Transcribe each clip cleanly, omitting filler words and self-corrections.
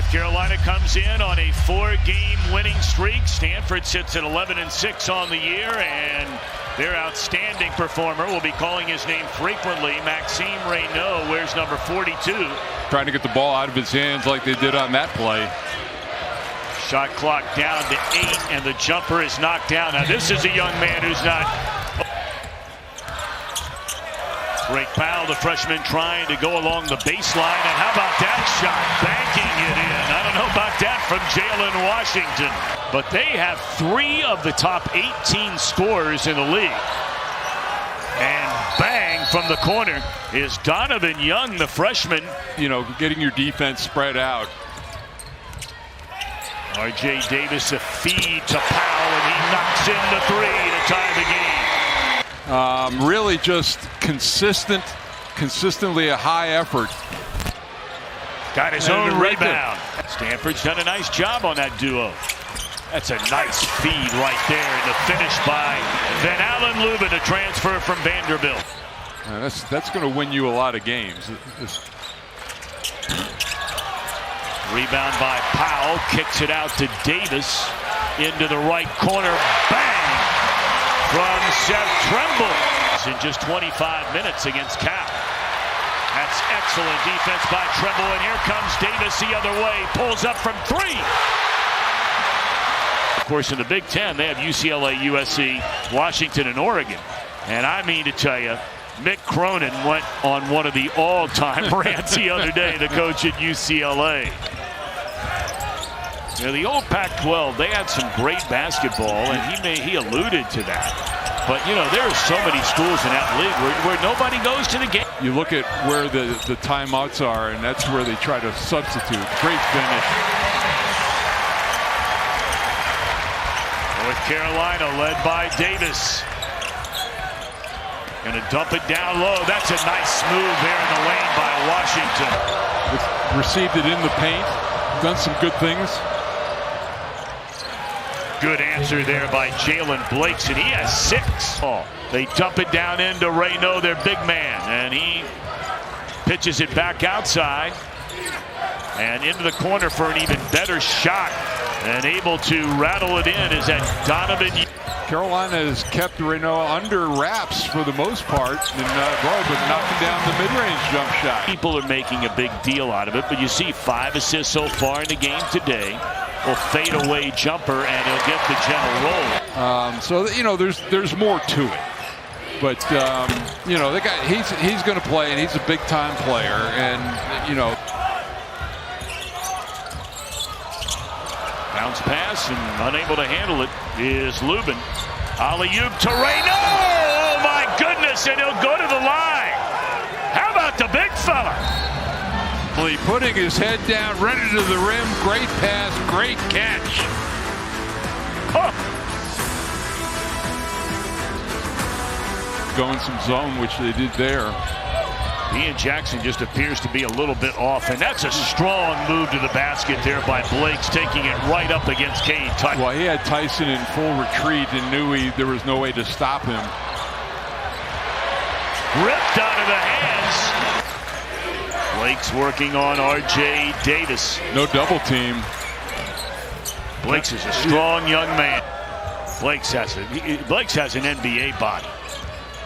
North Carolina comes in on a 4-game winning streak. Stanford sits at 11-6 on the year, and their outstanding performer, will be calling his name frequently, Maxime Raynaud, wears number 42. Trying to get the ball out of his hands like they did on that play. Shot clock down to 8, and the jumper is knocked down. Now this is a young man who's not... Great foul, the freshman trying to go along the baseline, and how about that shot? Banking it in. I don't know about that from Jaylen Washington. But they have 3 of the top 18 scorers in the league. And bang from the corner is Donovan Young, the freshman. You know, getting your defense spread out. R.J. Davis a feed to Powell, and he knocks in the 3 to tie the game. Really just consistently a high effort. Got his own rebound. Stanford's done a nice job on that duo. That's a nice feed right there, and the finish by Van Allen Lubin, a transfer from Vanderbilt. That's going to win you a lot of games. Rebound by Powell, kicks it out to Davis into the right corner. Bang from Seth Trimble. In just 25 minutes against Cal. That's excellent defense by Trimble, and here comes Davis the other way, pulls up from 3. Of course, in the Big Ten, they have UCLA, USC, Washington, and Oregon. And I mean to tell you, Mick Cronin went on one of the all-time rants the other day, the coach at UCLA. You know, the old Pac-12, they had some great basketball, and he alluded to that. But, you know, there are so many schools in that league where nobody goes to the game. You look at where the timeouts are, and that's where they try to substitute. Great finish. North Carolina led by Davis. Gonna dump it down low. That's a nice move there in the lane by Washington. Received it in the paint. Done some good things. Good answer there by Jaylen Blakes, and he has 6. They dump it down into Raynaud, their big man, and he pitches it back outside and into the corner for an even better shot, and able to rattle it in is that Donovan. Carolina has kept Raynaud under wraps for the most part, and but knocking down the mid-range jump shot. People are making a big deal out of it, but you see 5 assists so far in the game today. Will fade away jumper, and he'll get the general roll. So you know, there's more to it, but you know, the guy he's going to play, and he's a big time player, and you know. Bounce pass, and unable to handle it is Lubin. Alley-oop to Raynaud. Oh my goodness, and he'll go to the line. How about the big fella? Putting his head down, ready to the rim. Great pass, great catch. Oh. Going some zone, which they did there. Ian Jackson just appears to be a little bit off, and that's a strong move to the basket there by Blakes, taking it right up against Kane. Well, he had Tyson in full retreat and knew there was no way to stop him. Ripped out of the hands. Blakes working on R.J. Davis. No double team. Blakes is a strong young man. Blakes has an NBA body.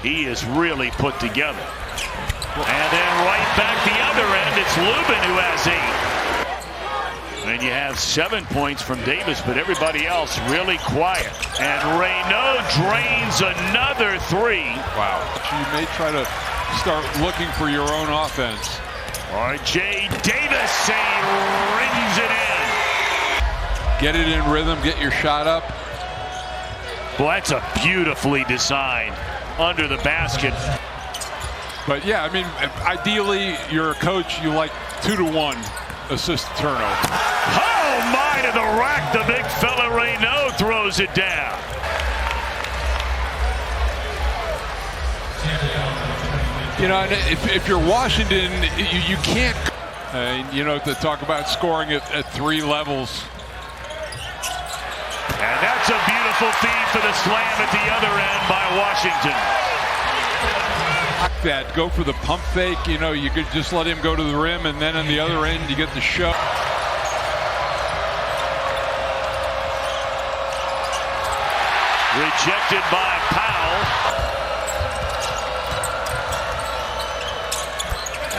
He is really put together. And then right back the other end, it's Lubin who has 8. And you have 7 points from Davis, but everybody else really quiet. And Raynaud drains another 3. Wow. You may try to start looking for your own offense. R.J. Davis rings it in. Get it in rhythm, get your shot up. Well, that's a beautifully designed under the basket. But yeah, I mean, ideally, you're a coach, you like 2-to-1 assist turnover. Oh my, to the rack, the big fella Raynaud throws it down. You know, if you're Washington, you can't, you know, to talk about scoring at 3 levels. And that's a beautiful feed for the slam at the other end by Washington. That go for the pump fake, you know, you could just let him go to the rim, and then on the other end you get the shove. Rejected by Powell.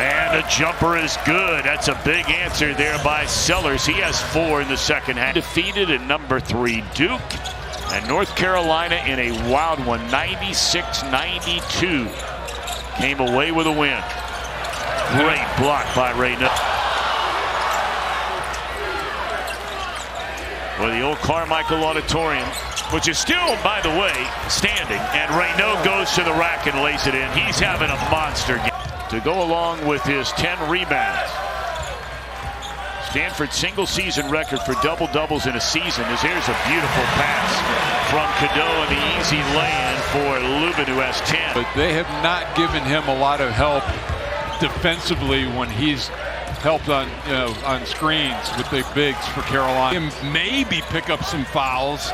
And a jumper is good. That's a big answer there by Sellers. He has 4 in the second half. Defeated at number 3 Duke. And North Carolina in a wild one, 96-92. Came away with a win. Great block by Raynaud. Well, the old Carmichael Auditorium, which is still, by the way, standing. And Raynaud goes to the rack and lays it in. He's having a monster game. To go along with his 10 rebounds. Stanford's single-season record for double-doubles in a season is here's a beautiful pass from Cadeau and the easy lay-in for Lubin, who has 10. But they have not given him a lot of help defensively when he's helped on screens with the bigs for Carolina. Maybe pick up some fouls.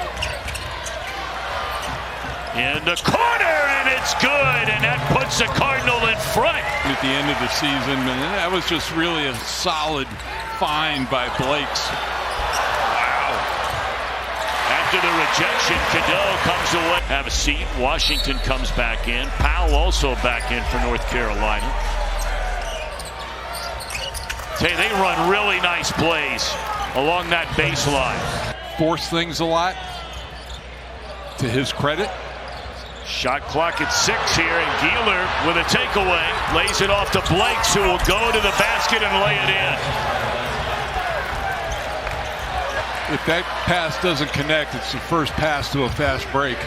In the corner, and it's good, and that puts the Cardinal in front. At the end of the season, and that was just really a solid find by Blakes. Wow. After the rejection, Cadeau comes away. Have a seat. Washington comes back in. Powell also back in for North Carolina. Say they run really nice plays along that baseline. Force things a lot, to his credit. Shot clock at 6 here, and Gieler with a takeaway. Lays it off to Blakes, who will go to the basket and lay it in. If that pass doesn't connect, it's the first pass to a fast break.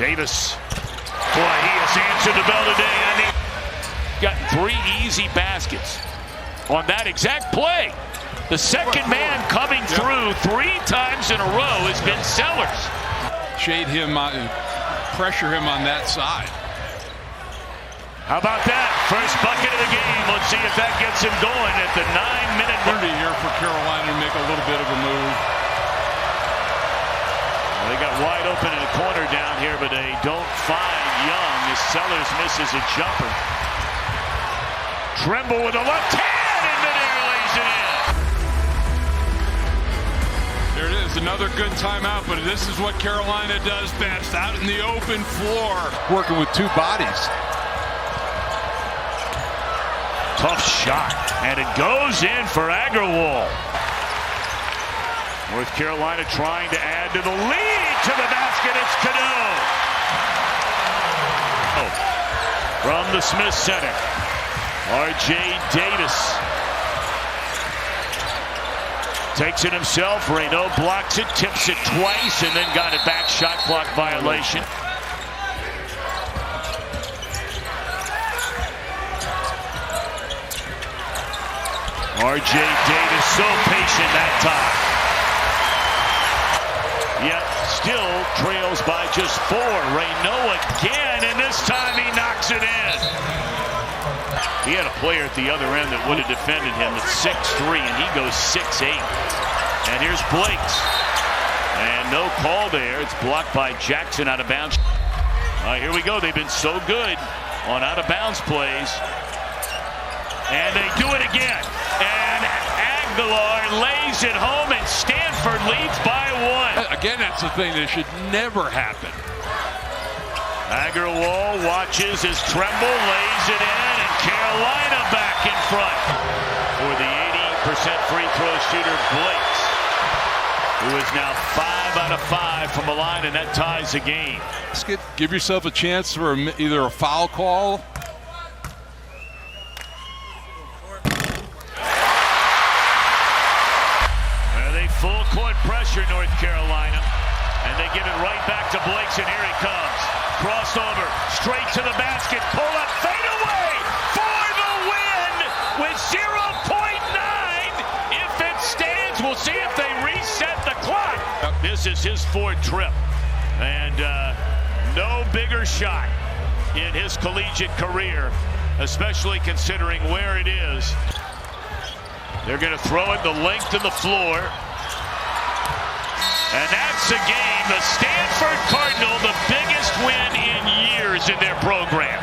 Davis. Boy, he has answered the bell today. I mean, gotten 3 easy baskets on that exact play. The second man coming through 3 times in a row has been Sellers. Shade him, pressure him on that side. How about that? First bucket of the game. Let's see if that gets him going at the 9-minute mark. Here for Carolina to make a little bit of a move. Well, they got wide open in the corner down here, but they don't find Young as Sellers misses a jumper. Trimble with a left hand in midair, lays it in. There it is, another good timeout, but this is what Carolina does best, out in the open floor. Working with 2 bodies. Tough shot, and it goes in for Agrawal. North Carolina trying to add to the lead. To the basket, it's Cadeau. From the Smith Center, R.J. Davis takes it himself. Raynaud blocks it, tips it twice, and then got it back. Shot clock violation. R.J. Davis so patient that time. Yet still trails by just 4. Raynaud again, and this time he knocks it in. He had a player at the other end that would have defended him at 6'3", and he goes 6'8". And here's Blakes. And no call there. It's blocked by Jackson out of bounds. Here we go. They've been so good on out-of-bounds plays. And they do it again. And Aguilar lays it home, and Stanford leads by 1. Again, that's the thing that should never happen. Agrawal watches as Trimble lays it in, and Carolina back in front for the 80% free throw shooter Blakes, who is now 5 out of 5 from the line, and that ties the game. Give yourself a chance for either a foul call. Full court pressure, North Carolina. And they give it right back to Blakes, and here he comes. Crossover, straight to the basket, pull up, fade away for the win with 0.9. If it stands, we'll see if they reset the clock. This is his 4th trip. And no bigger shot in his collegiate career, especially considering where it is. They're going to throw it the length of the floor. And that's the game. The Stanford Cardinal, the biggest win in years in their program.